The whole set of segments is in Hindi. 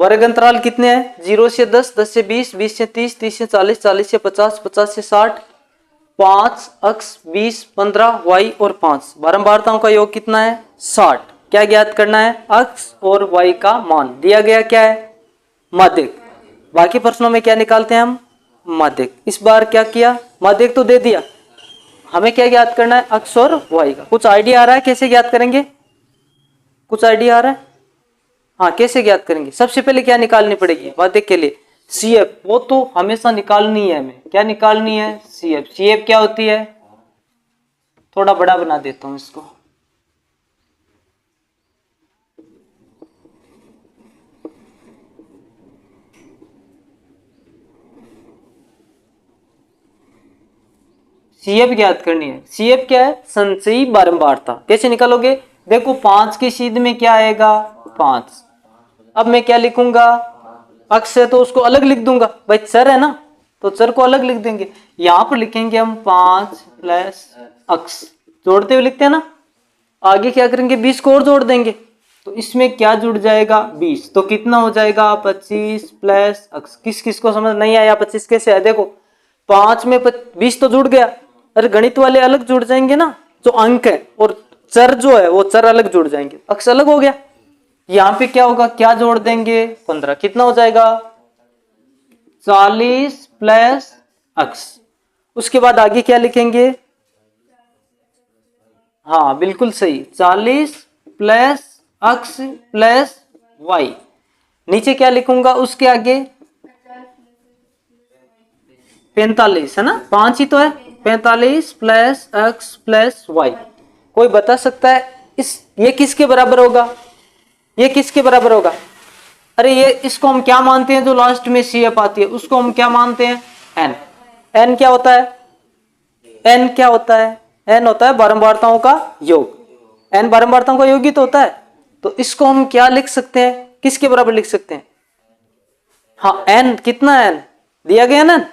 वर्ग अंतराल कितने हैं? 0 से 10, 10 से 20, 20 से 30, 30 से 40, 40 से 50, 50 से 60, 5 x 20 15 y और 5, बारंबारताओं का योग कितना है? 60। क्या ज्ञात करना है? x और y का मान दिया गया क्या है? माध्यक। बाकी प्रश्नों में क्या निकालते हैं हम? माध्यक। इस बार क्या किया? माध्यक तो दे दिया, हमें क्या ज्ञात करना है? x और y का। कुछ आइडिया आ रहा है कैसे ज्ञात करेंगे? कुछ आइडिया आ रहा है? हाँ, कैसे ज्ञात करेंगे? सबसे पहले क्या निकालनी पड़ेगी माध्यक के लिए? CF, वो तो हमेशा निकालनी है हमें। क्या निकालनी है? CF। CF क्या होती है? थोड़ा बड़ा बना देता हूं इसको। CF ज्ञात करनी है। CF क्या है? संचयी बारंबारता। कैसे निकालोगे? देखो 5 की सीध में क्या आएगा? 5। अब मैं क्या लिखूंगा? अक्स है तो उसको अलग लिख दूंगा, भाई चर है ना तो चर को अलग लिख देंगे। यहां पर लिखेंगे हम 5 प्लस अक्स, जोड़ते हुए लिखते हैं ना। आगे क्या करेंगे? 20 को और जोड़ देंगे, तो इसमें क्या जुड़ जाएगा? 20। तो कितना हो जाएगा? 25 प्लस अक्स। किस किस को समझ नहीं आया 25 कैसे है? देखो 5 में 20 तो जुड़ गया, अरे गणित वाले अलग जुड़ जाएंगे ना, जो अंक है और चर जो है वो चर अलग जुड़ जाएंगे, अक्स अलग हो गया। यहां पे क्या होगा? क्या जोड़ देंगे? 15। कितना हो जाएगा? 40 प्लस अक्स। उसके बाद आगे क्या लिखेंगे? हाँ बिल्कुल सही, 40 प्लस अक्स प्लस वाई। नीचे क्या लिखूंगा उसके आगे? 45 है ना, 5 ही तो है। 45 प्लस एक्स प्लस वाई। कोई बता सकता है ये किसके बराबर होगा? ये किसके बराबर होगा? अरे ये इसको हम क्या मानते हैं? जो लास्ट में CF आती है उसको हम क्या मानते हैं? n। n क्या होता है? n क्या होता है? n होता है बारंबारताओं का योग। n बारंबारताओं का योग ही तो होता है। तो इसको हम क्या लिख सकते हैं? किसके बराबर लिख सकते हैं? हाँ n कितना n दिया गया ना,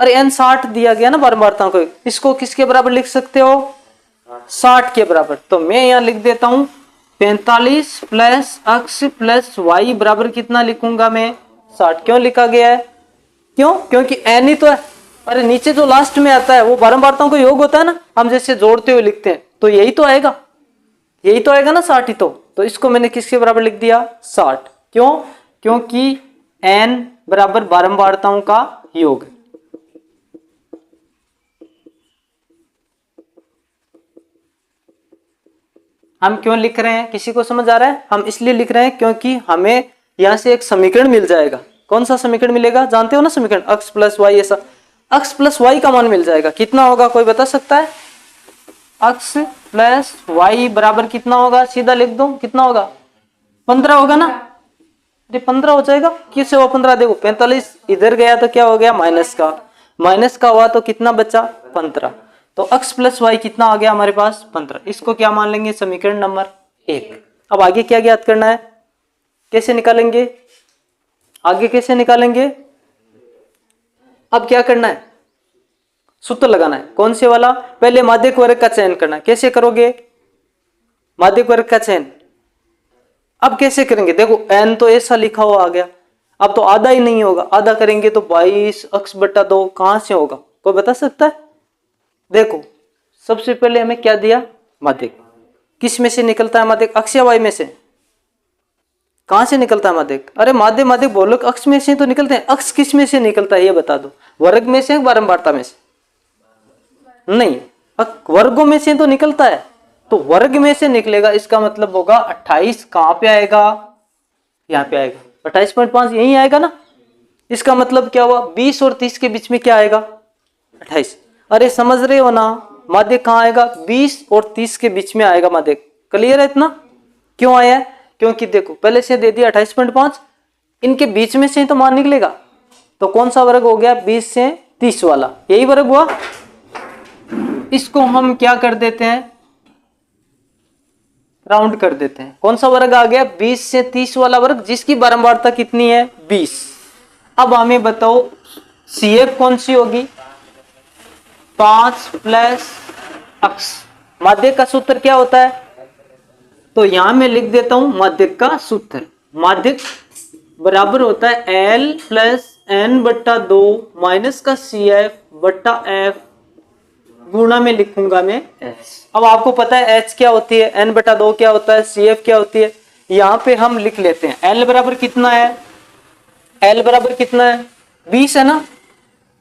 अरे n 60 दिया गया ना बारंबारताओं को। इसको किसके बराबर लिख सकते हो? 60 के बराबर। तो मैं यहां लिख देता हूं 45 प्लस एक्स प्लस वाई बराबर कितना लिखूंगा मैं? 60। क्यों लिखा गया है? क्यों? क्योंकि n ही तो है। अरे नीचे जो लास्ट में आता है वो बारंबारताओं का योग होता है ना, हम जैसे जोड़ते हुए लिखते हैं, तो यही तो आएगा, यही तो आएगा ना 60 ही तो इसको मैंने किसके बराबर लिख दिया? 60। क्यों? क्योंकि n बराबर बारंबारताओं का योग। हम क्यों लिख रहे हैं? किसी को समझ आ रहा है? हम इसलिए लिख रहे हैं क्योंकि हमें यहां से एक समीकरण मिल जाएगा। कौन सा समीकरण मिलेगा? जानते हो ना समीकरण, x प्लस वाई। ऐसा x प्लस वाई का मान मिल जाएगा। कितना होगा कोई बता सकता है? x प्लस वाई बराबर कितना होगा? सीधा लिख दो, कितना होगा? 15 होगा ना। अरे 15 हो जाएगा, किससे हुआ 15? देखो 45 इधर गया तो क्या हो गया? माइनस का हुआ तो कितना बचा? 15। तो x प्लस वाई कितना आ गया हमारे पास? 15। इसको क्या मान लेंगे? समीकरण नंबर 1। अब आगे क्या ज्ञात करना है? कैसे निकालेंगे? आगे कैसे निकालेंगे? अब क्या करना है? सूत्र लगाना है। कौन से वाला? पहले माध्यक वर्ग का चयन करना है। कैसे करोगे माध्यक वर्ग का चयन? अब कैसे करेंगे? देखो n तो ऐसा लिखा हुआ आ गया, अब तो आधा ही नहीं होगा, आधा करेंगे तो 22 x बटा 2 कहां से होगा? कोई बता सकता है? देखो सबसे पहले हमें क्या दिया? माध्यक। किस में से निकलता है माध्यक? अक्ष या वाई में से? कहां से निकलता है माध्यक? अरे माध्यक माध्यक बोलो, अक्ष में से तो निकलते हैं। अक्ष किस में से निकलता है ये बता दो? वर्ग में से, बारंबारता में से? नहीं, वर्गों में से तो निकलता है, तो वर्ग में से निकलेगा, इसका मतलब होगा 28 कहां पे आएगा? यहां पे आएगा। 28.5 यही आएगा ना। इसका मतलब क्या हुआ? 20 और 30 के बीच में क्या आएगा? 28। अरे समझ रहे हो ना, माध्यक कहां आएगा? 20 और 30 के बीच में आएगा माध्यक। क्लियर है इतना? क्यों आया है? क्योंकि देखो पहले से दे दिया 28.5, इनके बीच में से तो मान निकलेगा। तो कौन सा वर्ग हो गया? 20 से 30 वाला, यही वर्ग हुआ। इसको हम क्या कर देते हैं? राउंड कर देते हैं। कौन सा वर्ग आ गया? 20 से 30 वाला वर्ग, जिसकी बारंबारता कितनी है? 20। अब हमें बताओ CF कौन सी होगी? 5 प्लस x। माध्यक का सूत्र क्या होता है? तो यहां मैं लिख देता हूं माध्यक का सूत्र। माध्यक बराबर होता है एल प्लस एन बट्टा 2 माइनस का सी एफ बट्टा एफ गुणा में लिखूंगा मैं एच। अब आपको पता है एच क्या होती है, एन बटा 2 क्या होता है, सी एफ क्या होती है। यहाँ पे हम लिख लेते हैं एल बराबर कितना है, एल बराबर कितना है 20 है ना,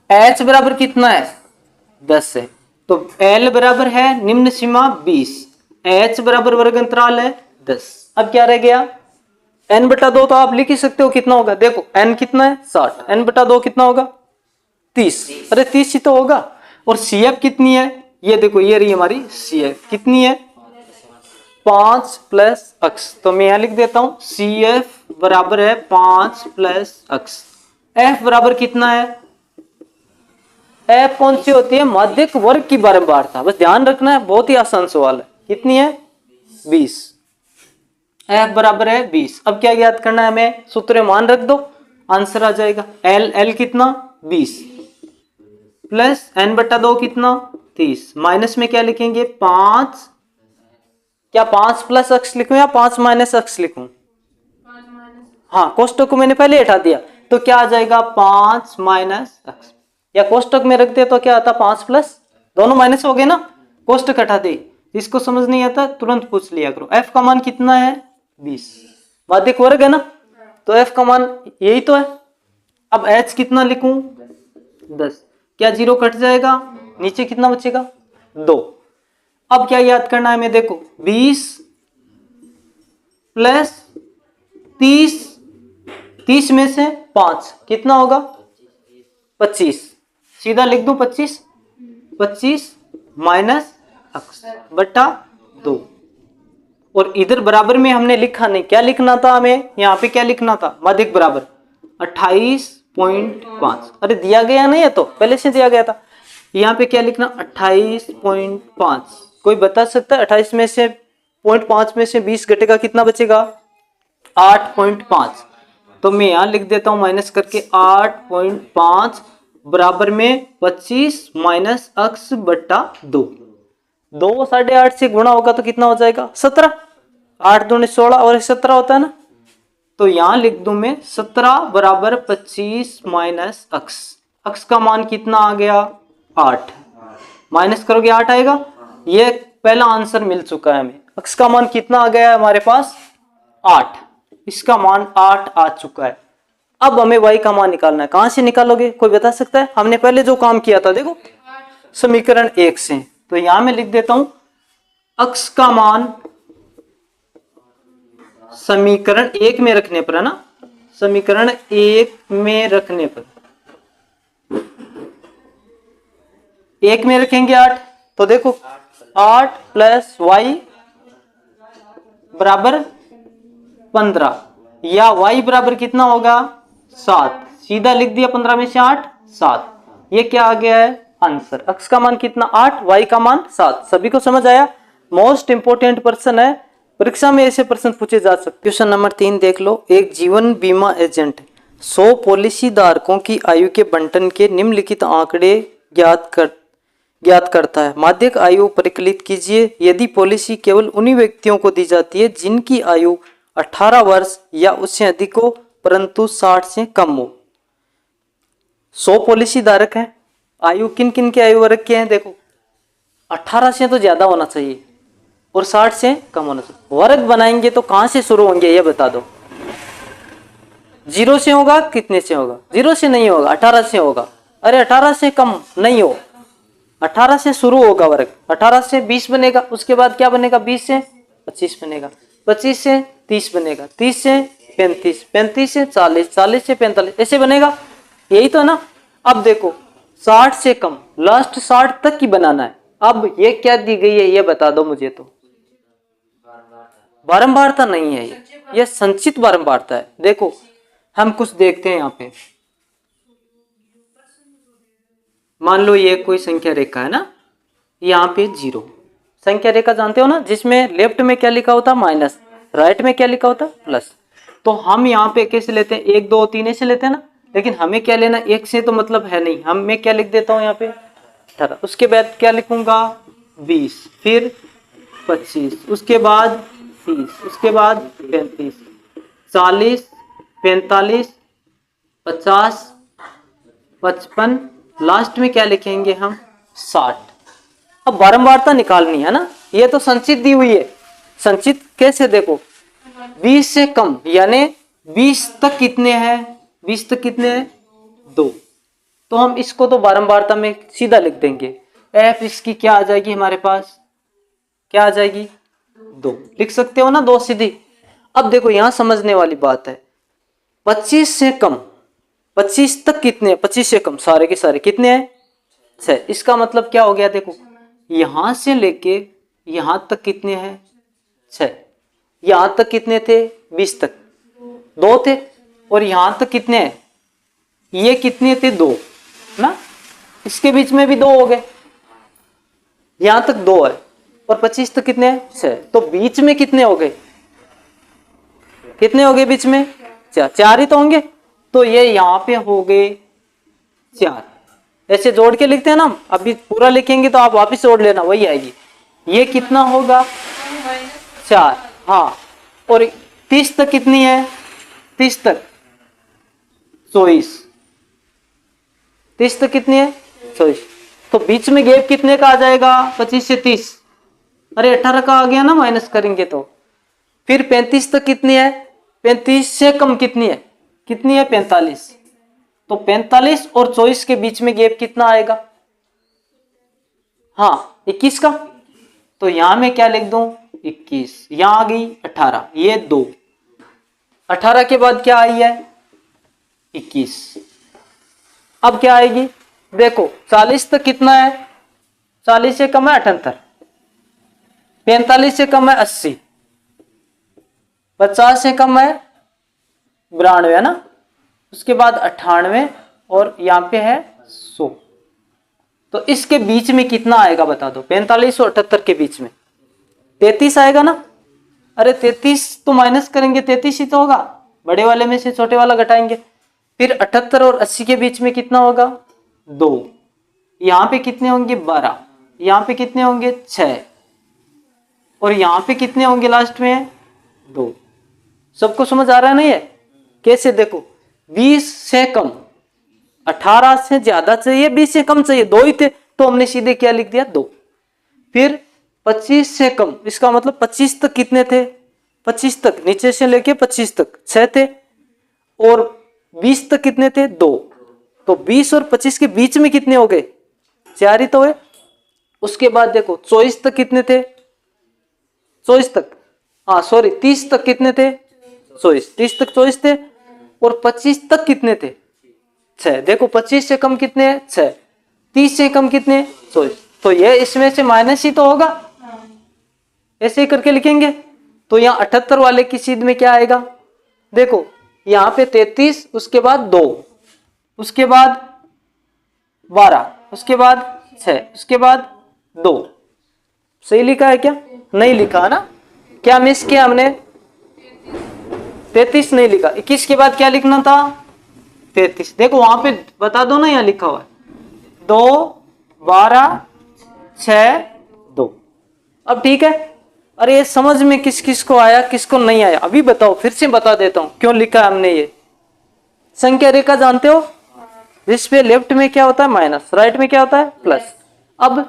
एच बराबर कितना है 10 है। तो एल बराबर है निम्न सीमा 20, एच बराबर वर्ग अंतराल है 10। अब क्या रह गया, एन बटा 2 तो आप लिख ही सकते हो कितना होगा, देखो एन कितना है 60, एन बटा 2 कितना होगा 30, अरे 30 ही तो होगा। और सी एफ कितनी है, ये देखो ये रही हमारी सी एफ कितनी है 5 प्लस अक्स। तो मैं यहां लिख देता हूं सी एफ बराबर है 5 प्लस अक्स। एफ बराबर कितना है, एफ कौन सी होती है, माध्यक वर्ग की बारंबारता, बस ध्यान रखना है, बहुत ही आसान सवाल है। कितनी है 20, एफ बराबर है 20। अब क्या याद करना है हमें, सूत्र मान रख दो, आंसर आ जाएगा एल, एल कितना 20 प्लस एन बटा 2 कितना 30, माइनस में क्या लिखेंगे 5, क्या 5 प्लस अक्स लिखूं या 5 माइनस अक्स लिखूं, हाँ कोष्टक को मैंने पहले हटा दिया, तो क्या आ जाएगा 5 माइनस अक्स, या कोष्टक में रख दे तो क्या आता 5 प्लस, दोनों माइनस हो गए ना, कोष्टक हटा दे। इसको समझ नहीं आता तुरंत पूछ लिया करो। एफ का मान कितना है 20, माध्यक वर्ग है ना, तो एफ का मान यही तो है। अब एच कितना लिखूं 10, क्या 0 कट जाएगा, नीचे कितना बचेगा 2। अब क्या याद करना है, मैं देखो 20 प्लस 30, 30 में से 5 कितना होगा 25, सीधा लिख दूं 25, 25 माइनस अक्स बटा 2। और इधर बराबर में हमने लिखा नहीं, क्या लिखना था हमें, यहाँ पे क्या लिखना था, माध्यक बराबर 28.5, अरे दिया गया नहीं है तो पहले से दिया गया था। यहाँ पे क्या लिखना 28.5, कोई बता सकता है 28 में से 0.5 में से 20 घटेगा कितना बचेगा 8.5, तो मैं यहाँ लिख देता हूँ माइनस करके 8.5 बराबर में 25 माइनस अक्स बट्टा 2। 2 8.5 से गुणा होगा तो कितना हो जाएगा 17, 8 दूनी 16 और 17 होता है ना, तो यहां लिख दूं मैं 17 बराबर 25 माइनस अक्स, अक्स का मान कितना आ गया 8, माइनस करोगे 8 आएगा, ये पहला आंसर मिल चुका है हमें। अक्स का मान कितना आ गया है हमारे पास 8, इसका मान 8 आ चुका है। अब हमें y का मान निकालना है, कहां से निकालोगे कोई बता सकता है, हमने पहले जो काम किया था देखो समीकरण 1 से, तो यहां मैं लिख देता हूं अक्स का मान समीकरण 1 में रखने पर है ना, समीकरण 1 में रखने पर 1 में रखेंगे 8, तो देखो 8 प्लस वाई बराबर 15, या y बराबर कितना होगा 7, सीधा लिख दिया 15 में से 8 7, ये क्या आ गया है आंसर। अक्स का मान कितना 8, y का मान 7, सभी को समझ आया। मोस्ट इंपोर्टेंट पर्सन है, परीक्षा में ऐसे प्रश्न पूछे जा सकते। क्वेश्चन नंबर 3 देख लो, एक जीवन बीमा एजेंट 100 पॉलिसी धारकों की आयु के बंटन के निम्नलिखित आंकड़े ज्ञात करता है। माध्यक आयु परिकलित कीजिए। यदि पॉलिसी केवल उन्हीं व्यक्तियों को दी जाती है जिनकी आयु 18 वर्ष या उससे अधिक हो परंतु 60 से कम हो। 100 पॉलिसी धारक है, आयु किन किन के आयु वर्ग के हैं, देखो 18 से तो ज्यादा होना चाहिए और 60 से कम होना चाहिए। वर्ग बनाएंगे तो कहां से शुरू होंगे ये बता दो, 0 से होगा कितने से होगा, 0 से नहीं होगा 18 से होगा, अरे 18 से कम नहीं हो, 18 से शुरू होगा वर्ग, 18 से 20 बनेगा, उसके बाद क्या बनेगा 20 से 25 बनेगा, 25 से 30 बनेगा, 30 से 35, 35 से 40, 40 से 45 ऐसे बनेगा, यही तो है ना। अब देखो 60 से कम, लास्ट 60 तक की बनाना है। अब ये क्या दी गई है ये बता दो मुझे, तो बारंबारता नहीं है, ये संचित बारंबारता है। देखो हम कुछ देखते हैं यहाँ पे, मान लो ये कोई संख्या रेखा है ना, यहाँ पे 0 संख्या रेखा जानते हो ना, जिसमें लेफ्ट में क्या लिखा होता माइनस, राइट में क्या लिखा होता प्लस। तो हम यहाँ पे कैसे लेते हैं 1 2 3 ऐसे लेते हैं ना, लेकिन हमें क्या लेना 1 से तो मतलब है नहीं, हम मैं क्या लिख देता हूँ यहाँ पे 18, उसके बाद क्या लिखूंगा 20, फिर 25, उसके बाद 30, उसके बाद 35, 40, 45, 50, 55, लास्ट में क्या लिखेंगे हम 60। अब बारंबारता निकालनी है ना, ये तो संचित दी हुई है। संचित कैसे देखो, 20 से कम यानी 20 तक कितने हैं, 20 तक कितने हैं 2, तो हम इसको तो बारंबारता में सीधा लिख देंगे। एफ इसकी क्या आ जाएगी हमारे पास, क्या आ जाएगी 2, लिख सकते हो ना 2 सीधी। अब देखो यहां समझने वाली बात है, 25 से कम, 25 तक कितने हैं, 25 से कम सारे के सारे कितने हैं 6। इसका मतलब क्या हो गया, देखो यहां से लेके यहां तक कितने हैं 6, यहां तक कितने थे 20 तक 2 थे, और यहां तक कितने हैं, ये कितने थे 2 ना, इसके बीच में भी 2 हो गए, यहां तक 2 है, और 25 तक कितने हैं 6, तो बीच में कितने हो गए, कितने हो गए बीच में 4 ही तो होंगे, तो ये यहाँ पे हो गए 4। ऐसे जोड़ के लिखते हैं ना, अभी पूरा लिखेंगे तो आप वापस जोड़ लेना, वही आएगी। ये कितना होगा 4, हाँ, और 30 तक कितनी है, 30 तक 24, 30 तक कितनी है 24, तो बीच में गैप कितने का आ जाएगा 25 से 30, अरे 18 का आ गया ना, माइनस करेंगे तो। फिर 35 तक कितनी है, 35 से कम कितनी है, कितनी है 45, तो 45 और 24 के बीच में गैप कितना आएगा, हाँ 21 का, तो यहां मैं क्या लिख दूं 21, यहां आ गई 18, ये 2, 18 के बाद क्या आई है 21, अब क्या आएगी देखो 40 तक कितना है, 40 से कम है 78, 45 से कम है 80, 50 से कम है 92 है ना, उसके बाद 98, और यहां पे है 100, तो इसके बीच में कितना आएगा बता दो, 45 और 78 के बीच में 33 आएगा ना, अरे 33 तो माइनस करेंगे 33 ही तो होगा, बड़े वाले में से छोटे वाला घटाएंगे। फिर 78 और 80 के बीच में कितना होगा 2, यहाँ पे कितने होंगे 12, यहाँ पे कितने होंगे 6, और यहाँ पे कितने होंगे लास्ट में 2। सबको समझ आ रहा है ना ये कैसे, देखो 20 से कम, 18 से ज्यादा चाहिए, 20 से कम चाहिए, 2 ही थे तो हमने सीधे क्या लिख दिया 2। फिर 25 से कम, इसका मतलब 25 तक कितने थे, 25 तक नीचे से लेके 25 तक 6 थे, और 20 तक कितने थे 2, तो 20 और 25 के बीच में कितने हो गए 4 ही तो है। उसके बाद देखो 24 तक कितने थे, 24 तक, हाँ सॉरी 30 तक कितने थे 24, 30 तक 24 थे, और 25 तक कितने थे 6, देखो 25 से कम कितने 6, 30 से कम कितने 24, तो ये इसमें से माइनस ही तो होगा, ऐसे ही करके लिखेंगे। तो यहाँ 78 वाले की सीध में क्या आएगा, देखो यहाँ पे 33, उसके बाद 2, उसके बाद 12, उसके बाद 6, उसके बाद 2, सही लिखा है क्या, नहीं लिखा है ना, क्या मिस किया हमने, 33 नहीं लिखा, 21 के बाद क्या लिखना था 33, देखो वहां पे बता दो ना, यहाँ लिखा हुआ है 2, 12, 6, 2। अब ठीक है, अरे ये समझ में किस किस को आया किसको नहीं आया, अभी बताओ, फिर से बता देता हूं क्यों लिखा है हमने ये। संख्या रेखा जानते हो, जिस पे लेफ्ट में क्या होता है माइनस, राइट में क्या होता है प्लस। अब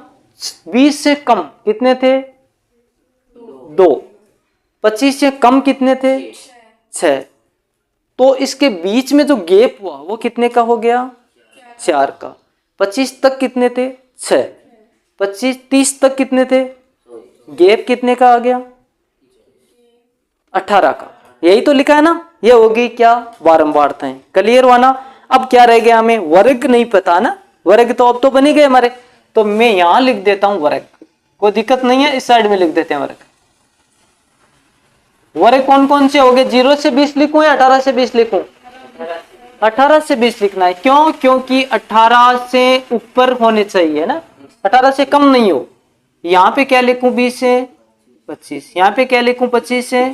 20 से कम कितने थे 2, 25 से कम कितने थे 6, तो इसके बीच में जो गैप हुआ वो कितने का हो गया 4 का। 25 तक कितने थे 6, 25 30 तक कितने थे, गैप कितने का आ गया 18 का, यही तो लिखा है ना, ये होगी क्या बारंबारताएं। क्लियर हुआ ना। अब क्या रह गया, हमें वर्ग नहीं पता ना, वर्ग तो अब तो बन ही गए हमारे, तो मैं यहां लिख देता हूं वर्ग, कोई दिक्कत नहीं है, इस साइड में लिख देते हैं वर्ग। वर्ग कौन कौन से हो गए, 0 से 20 लिखूं या 18 से 20 लिखूं, 18 से 20 लिखना है, क्यों, क्योंकि 18 से ऊपर होने चाहिए ना, 18 से कम नहीं हो। यहाँ पे क्या लिखूं 20 से 25, यहाँ पे क्या लिखूं 25 से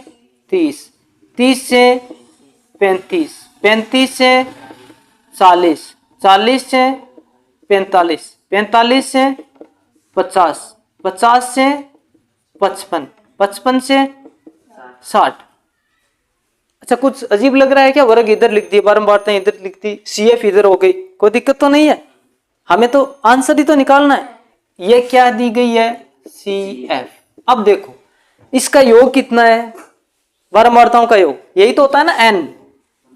30, 30 से 35, 35 से 40, 40 से 45, 45 से 50, 50 से 55, 55 से 60, अच्छा कुछ अजीब लग रहा है क्या? वर्ग इधर लिख दिए, बारंबारता इधर लिख दी, CF इधर हो गई, कोई दिक्कत तो नहीं है? हमें तो आंसर ही तो निकालना है। ये क्या दी गई है? CF। अब देखो इसका योग कितना है? बारंबारताओं का योग यही तो होता है ना, n।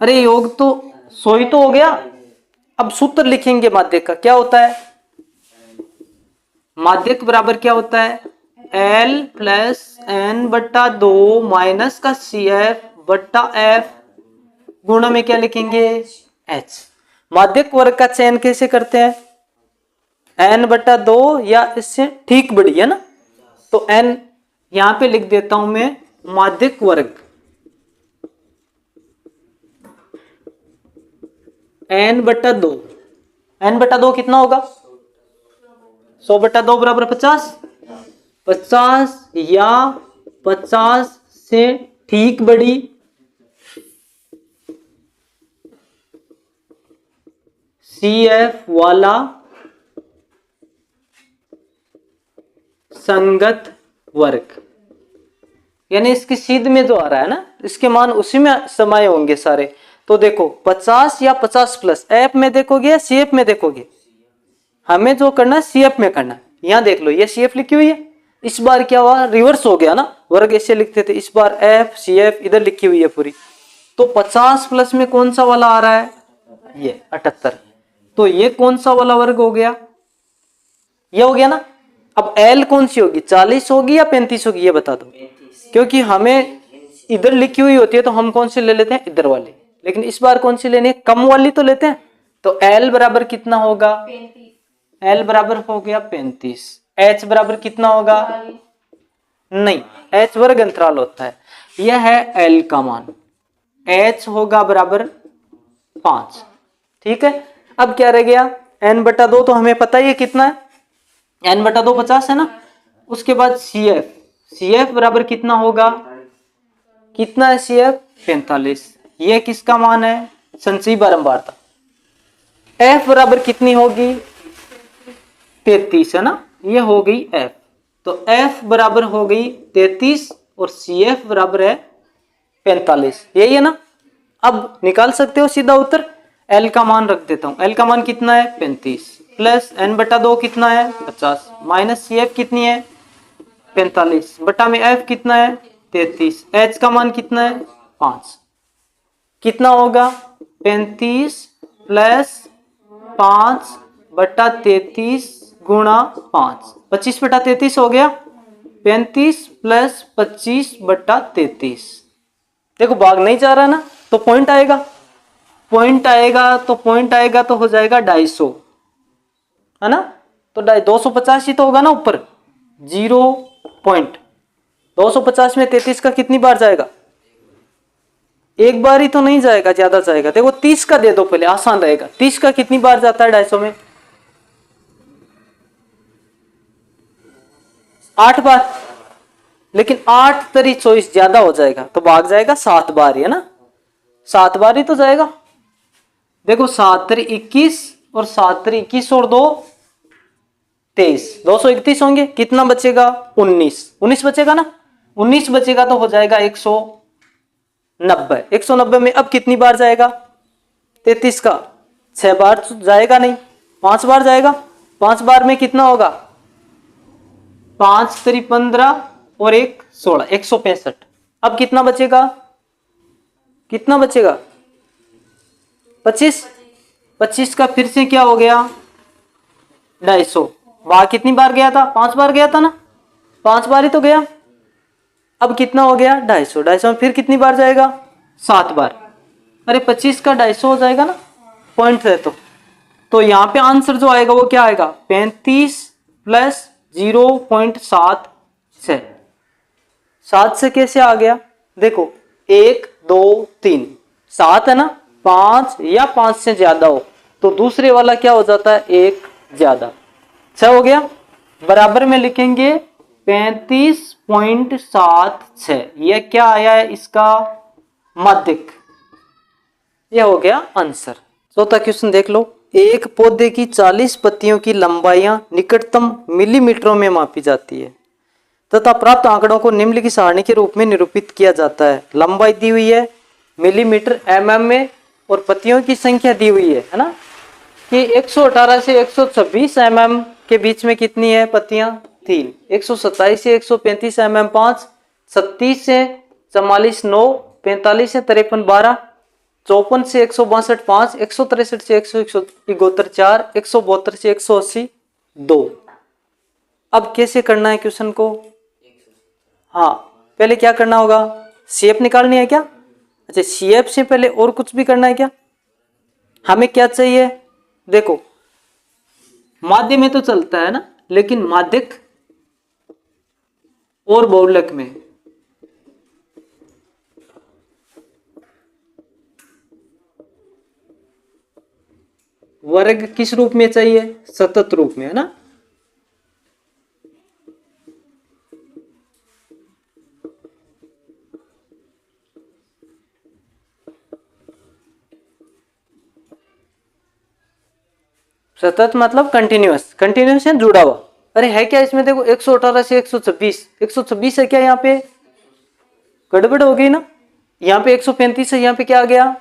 अरे योग तो 100 ही तो हो गया। अब सूत्र लिखेंगे माध्यक का, क्या होता है? माध्यक बराबर क्या होता है? L प्लस N बट्टा 2 माइनस का CF बट्टा F गुणा में क्या लिखेंगे? H। माध्यक वर्ग का चयन कैसे करते हैं? N बट्टा 2 या इससे ठीक बड़ी है ना, तो N यहां पे लिख देता हूं मैं, माध्यक वर्ग N बट्टा 2। N बट्टा 2 कितना होगा? 100 बट्टा 2 बराबर 50। 50 या 50 से ठीक बड़ी CF वाला संगत वर्ग, यानी इसकी सीध में जो आ रहा है ना, इसके मान उसी में समाये होंगे सारे। तो देखो 50 या 50 प्लस, एफ में देखोगे या CF में देखोगे? हमें जो करना है CF में करना है। यहां देख लो ये CF लिखी हुई है, इस बार क्या हुआ? रिवर्स हो गया ना, वर्ग ऐसे लिखते थे, इस बार F CF इधर लिखी हुई है पूरी। तो 50 प्लस में कौन सा वाला आ रहा है? ये 78। तो ये कौन सा वाला वर्ग हो गया? ये हो गया ना। अब L कौन सी होगी? 40 होगी या 35 होगी? ये बता दो, क्योंकि हमें इधर लिखी हुई होती है तो हम कौन सी ले लेते हैं? इधर वाली। लेकिन इस बार कौन सी लेनी है? कम वाली तो लेते हैं। तो L बराबर कितना होगा? L बराबर हो गया 35। H बराबर कितना होगा? नहीं, H वर्ग अंतराल होता है। यह है L का मान, H होगा बराबर 5। ठीक है, अब क्या रह गया? N बटा 2 तो हमें पता ही है कितना है, N बटा 2 50 है ना। उसके बाद CF बराबर कितना होगा? कितना है CF? 45। ये किसका मान है? संचयी बारंबारता। F बराबर कितनी होगी? 33 है ना, ये हो गई F। तो F बराबर हो गई 33 और CF बराबर है 45, यही है ना। अब निकाल सकते हो सीधा उत्तर। L का मान रख देता हूं, L का मान कितना है? 35 प्लस N बटा 2 कितना है? 50 माइनस CF कितनी है? 45 बटा में F कितना है? 33। H का मान कितना है? 5। कितना होगा? 35 प्लस 5 बटा 33 गुणा 5, 25 बटा 33 हो गया। 35 प्लस 25 बटा 33। देखो भाग नहीं जा रहा ना, तो पॉइंट आएगा, पॉइंट आएगा तो हो जाएगा 250, है ना। तो 250 ही तो होगा ना ऊपर, 0 पॉइंट। 250 में 33 का कितनी बार जाएगा? एक बार ही तो नहीं जाएगा, ज्यादा जाएगा। देखो 30 का दे दो पहले, आसान रहेगा। 30 का कितनी बार जाता है 250 में? 8 बार। लेकिन 8 तरी 24 ज्यादा हो जाएगा, तो भाग जाएगा 7 बार ही, है ना। 7 बार ही तो जाएगा। देखो 7 तरी 21 और 7 तरी 21 और 2 23, 231 होंगे। कितना बचेगा? 19 बचेगा ना। 19 बचेगा तो हो जाएगा 190। 190 में अब कितनी बार जाएगा? 33 का 6 बार जाएगा नहीं, 5 बार जाएगा। 5 बार में कितना होगा? 5 तरी 15 और 1 16, 165। अब कितना बचेगा? कितना बचेगा? 25। 25 का फिर से क्या हो गया? 250। वहां कितनी बार गया था? 5 बार गया था ना, 5 बार ही तो गया। अब कितना हो गया? 250। 250 में फिर कितनी बार जाएगा? 7 बार। अरे 25 का 250 हो जाएगा ना, पॉइंट है। तो यहाँ पे आंसर जो आएगा वो क्या आएगा? 35 प्लस 0.76। 7 से कैसे आ गया? देखो 1 2 3 7 है ना, 5 या 5 से ज्यादा हो तो दूसरे वाला क्या हो जाता है? 1 ज्यादा। 6 हो गया। बराबर में लिखेंगे 35.76। यह क्या आया है? इसका माध्यक। यह हो गया आंसर। चौथा क्वेश्चन देख लो। एक पौधे की 40 पत्तियों की लंबाइयां निकटतम मिलीमीटरों में मापी जाती है तथा प्राप्त आंकड़ों को निम्नलिखित सारणी के रूप में निरूपित किया जाता है। लंबाई दी हुई है मिलीमीटर mm में, और पत्तियों की संख्या दी हुई है ना, कि 118 से 126 mm के बीच में कितनी है पत्तियां, 3। 127 से 135 mm 5, 37 से 44 9, 45 से 53 12, 54 से 162 5, 163 से 171 4, 172 से 180 2। अब कैसे करना है क्वेश्चन को? हाँ, पहले क्या करना होगा, शेप निकालनी है क्या? अच्छा, शेप से पहले और कुछ भी करना है क्या? हमें क्या चाहिए, देखो माध्य में तो चलता है ना, लेकिन माध्यक और बहुलक में वर्ग किस रूप में चाहिए, सतत रूप में, है ना। सतत मतलब कंटिन्यूअस, कंटिन्यूअस है जुड़ा हुआ। अरे है क्या इसमें, देखो 118 से 126, 126 है क्या, यहाँ पे गड़बड़ हो गई ना, यहाँ पे 135 है, यहाँ पे क्या आ गया,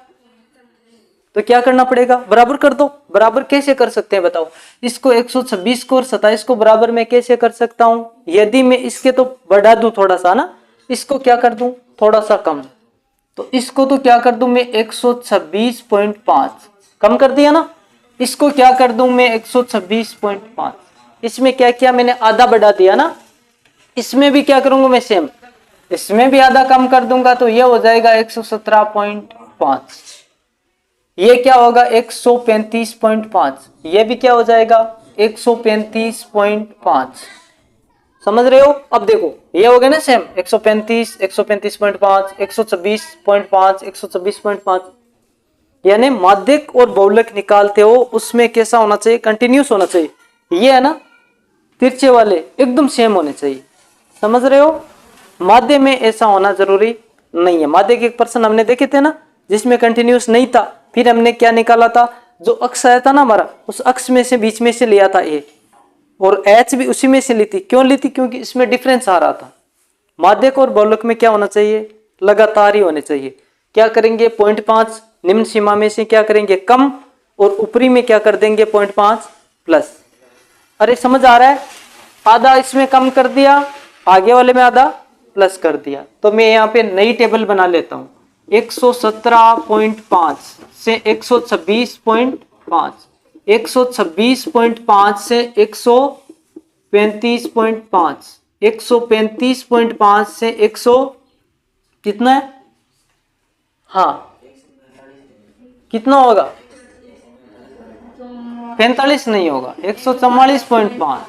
तो क्या करना पड़ेगा, बराबर कर दो। बराबर कैसे कर सकते हैं बताओ, इसको 126 को और 27 को बराबर मैं कैसे कर सकता हूं, यदि मैं इसके तो बढ़ा दूं थोड़ा सा ना, इसको क्या कर दूं थोड़ा सा कम, तो इसको तो क्या कर दूं मैं 126.5 कम कर दिया ना, इसको क्या कर दूं मैं 126.5, इसमें क्या किया मैंने, आधा बढ़ा दिया ना, इसमें भी क्या करूंगा मैं सेम, इसमें भी आधा कम कर दूंगा, तो ये हो जाएगा 117.5, ये क्या होगा 135.5, ये भी क्या हो जाएगा 135.5, समझ रहे हो। अब देखो ये हो गया ना सेम, 135, 135.5, 126.5, 126.5, यानी माध्यक और बहुलक निकालते हो उसमें कैसा होना चाहिए, कंटिन्यूस होना चाहिए। ये है ना तिरछे वाले एकदम सेम होने चाहिए, समझ रहे हो। माध्य में ऐसा होना जरूरी नहीं है। माध्य के एक पर्सन हमने देखे थे ना जिसमें कंटिन्यूस नहीं था, फिर हमने क्या निकाला था, जो अक्ष आया था ना हमारा, उस अक्ष में से बीच में से लिया था ए, और एच भी उसी में से ली थी। क्यों ली थी, क्योंकि इसमें डिफरेंस आ रहा था। माध्यक और बहुलक में क्या होना चाहिए, लगातार ही होने चाहिए। क्या करेंगे 0.5 निम्न सीमा में से क्या करेंगे कम, और ऊपरी में क्या कर देंगे 0.5 प्लस। अरे समझ आ रहा है, आधा इसमें कम कर दिया, आगे वाले में आधा प्लस कर दिया। तो मैं यहाँ पे नई टेबल बना लेता हूँ, 117.5 से 126.5, 126.5 से 135.5, 135.5 से 100 कितना है, हाँ कितना होगा, 45 नहीं होगा, 144.5,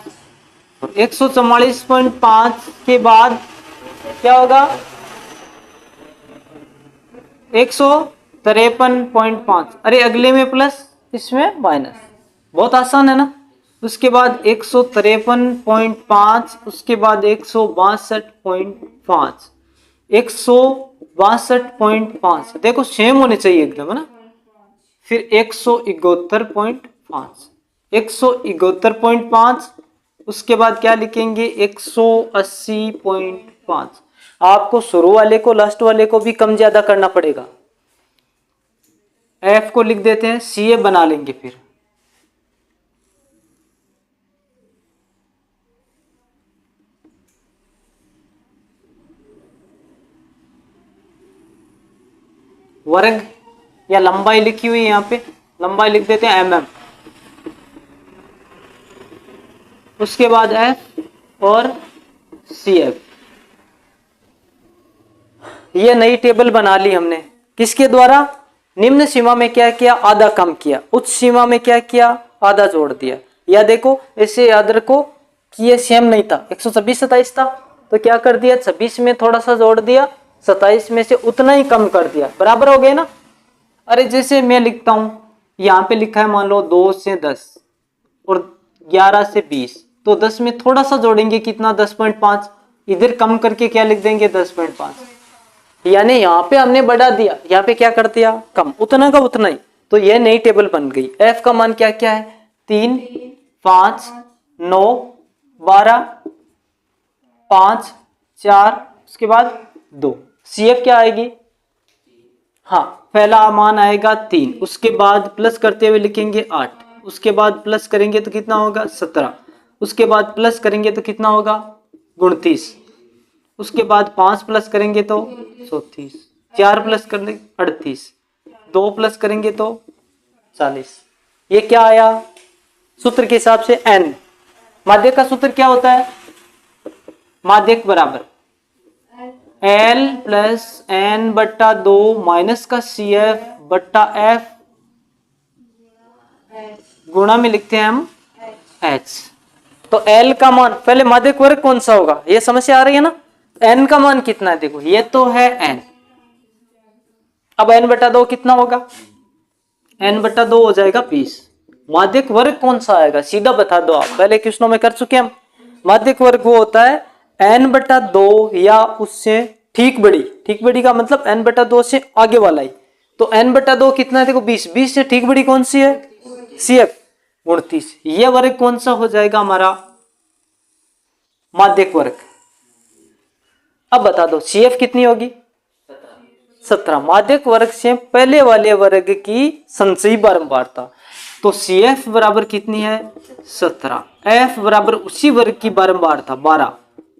144.5 के बाद क्या होगा 153.5, अरे अगले में प्लस इसमें माइनस, बहुत आसान है ना। उसके बाद 153.5, उसके बाद 162.5, 162.5, देखो सेम होने चाहिए एकदम, है ना। फिर 171.5, 171.5, उसके बाद क्या लिखेंगे 180.5। आपको शुरू वाले को लास्ट वाले को भी कम ज्यादा करना पड़ेगा। एफ को लिख देते हैं, सी ए बना लेंगे फिर। वर्ग या लंबाई लिखी हुई है यहाँ पे, लंबाई लिख देते हैं mm, उसके बाद एफ और सी एफ। ये नई टेबल बना ली हमने, किसके द्वारा, निम्न सीमा में क्या किया आधा कम किया, उच्च सीमा में क्या किया आधा जोड़ दिया। या देखो ऐसे याद रखो कि ये सेम नहीं था, 126 27 था, तो क्या कर दिया 26 में थोड़ा सा जोड़ दिया, 27 में से उतना ही कम कर दिया, बराबर हो गए ना। अरे जैसे मैं लिखता हूं, यहाँ पे लिखा है मान लो 2 से 10 और 11 से 20, तो 10 में थोड़ा सा जोड़ेंगे कितना 10.5, इधर कम करके क्या लिख देंगे 10.5, यानी यहाँ पे हमने बढ़ा दिया, यहाँ पे क्या कर दिया कम, उतना का उतना ही। तो ये नई टेबल बन गई। एफ का मान क्या क्या है 3 5 9 12 5 4, उसके बाद 2। सी एफ क्या आएगी, हाँ, पहला मान आएगा 3, उसके बाद प्लस करते हुए लिखेंगे 8, उसके बाद प्लस करेंगे तो कितना होगा 17, उसके बाद प्लस करेंगे तो कितना होगा 29, उसके बाद 5 प्लस करेंगे तो 34, 4 प्लस करेंगे 38, 2 प्लस करेंगे तो 40। ये क्या आया सूत्र के हिसाब से n। माध्यक का सूत्र क्या होता है? माध्यक बराबर L प्लस n बट्टा 2 माइनस का CF बट्टा F गुणा में लिखते हैं हम H। तो L का मान, पहले माध्यक वर्ग कौन सा होगा ये समस्या आ रही है ना। n का मान कितना है? देखो ये तो है n, अब n बट्टा 2 कितना होगा? n बट्टा 2 हो जाएगा 20। माध्यक वर्ग कौन सा आएगा सीधा बता दो आप, पहले क्वेश्चनों में कर चुके हम। माध्यक वर्ग वो होता है n बटा 2 या उससे ठीक बड़ी, ठीक बड़ी का मतलब n बटा 2 से आगे वाला ही। तो n बटा 2 कितना है? देखो 20, 20 से ठीक बड़ी कौन सी है? CF 29। यह वर्ग कौन सा हो जाएगा हमारा? माध्यक वर्ग। अब बता दो CF कितनी होगी? 17। माध्यक वर्ग से पहले वाले वर्ग की संचयी बारंबारता, तो CF बराबर कितनी है? 17। F बराबर उसी वर्ग की बारंबारता 12।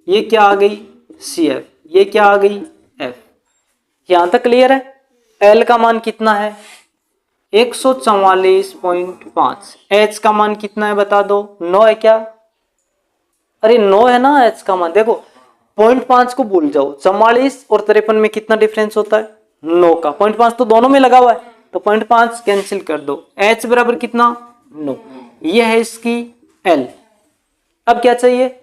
ये क्या आ गई? CF। ये क्या आ गई? F। यहां तक क्लियर है? L का मान कितना है? 144.5। H का मान कितना है बता दो? 9 है क्या? अरे 9 है ना H का मान। देखो 0.5 को भूल जाओ, 44 और 53 में कितना डिफरेंस होता है? 9 का। 0.5 तो दोनों में लगा हुआ है, तो 0.5 कैंसिल कर दो। H बराबर कितना? 9। ये है इसकी L। अब क्या चाहिए?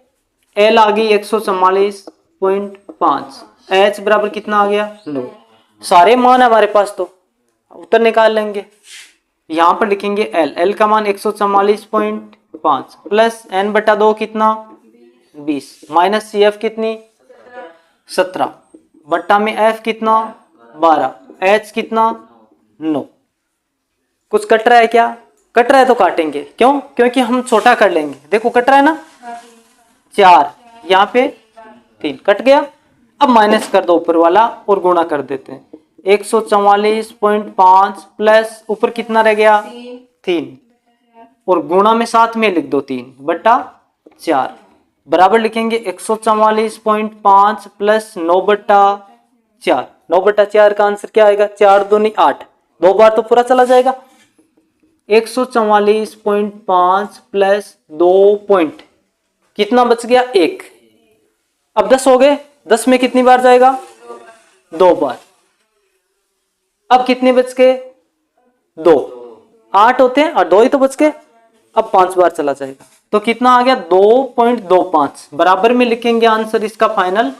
L आ गई 144.5, H बराबर कितना आ गया? 9। सारे मान है हमारे पास, तो उत्तर निकाल लेंगे। यहां पर लिखेंगे L का मान 144.5 प्लस n बटा 2 कितना? 20 माइनस CF कितनी? 17 बट्टा में F कितना? 12, H कितना? 9। कुछ कट रहा है क्या? कट रहा है तो काटेंगे, क्यों? क्योंकि हम छोटा कर लेंगे। देखो कट रहा है ना, 4 यहाँ पे 3 कट गया। अब माइनस कर दो ऊपर वाला और गुणा कर देते हैं। 144.5 प्लस ऊपर कितना रह गया? 3 और गुणा में साथ में लिख दो 3 बट्टा 4 बराबर लिखेंगे 144.5 प्लस 9 बट्टा 4। 9 बट्टा 4 का आंसर क्या आएगा? 4 दूनी 8, 2 बार तो पूरा चला जाएगा। 144.5 प्लस 2 पॉइंट कितना बच गया? 1। अब 10 हो गए, 10 में कितनी बार जाएगा? 2 बार। अब कितने बच गए? 2। 8 होते हैं और 2 ही तो बच गए। अब 5 बार चला जाएगा, तो कितना आ गया? 2.25 बराबर में लिखेंगे आंसर इसका फाइनल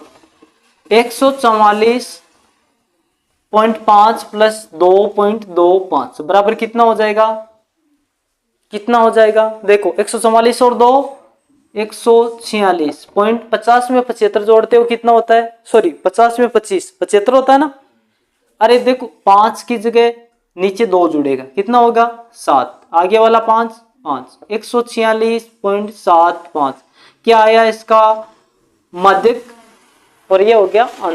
144.5 प्लस 2.25 बराबर कितना हो जाएगा? कितना हो जाएगा? देखो 144 और 2 146.50 में 75 जोड़ते हो कितना होता है? सॉरी 50 में 25 75 होता है ना। अरे देखो 5 की जगह नीचे 2 जुड़ेगा, कितना होगा? 7, आगे वाला 5 5 146.75 क्या आया इसका माध्यक? और ये हो गया आंसर।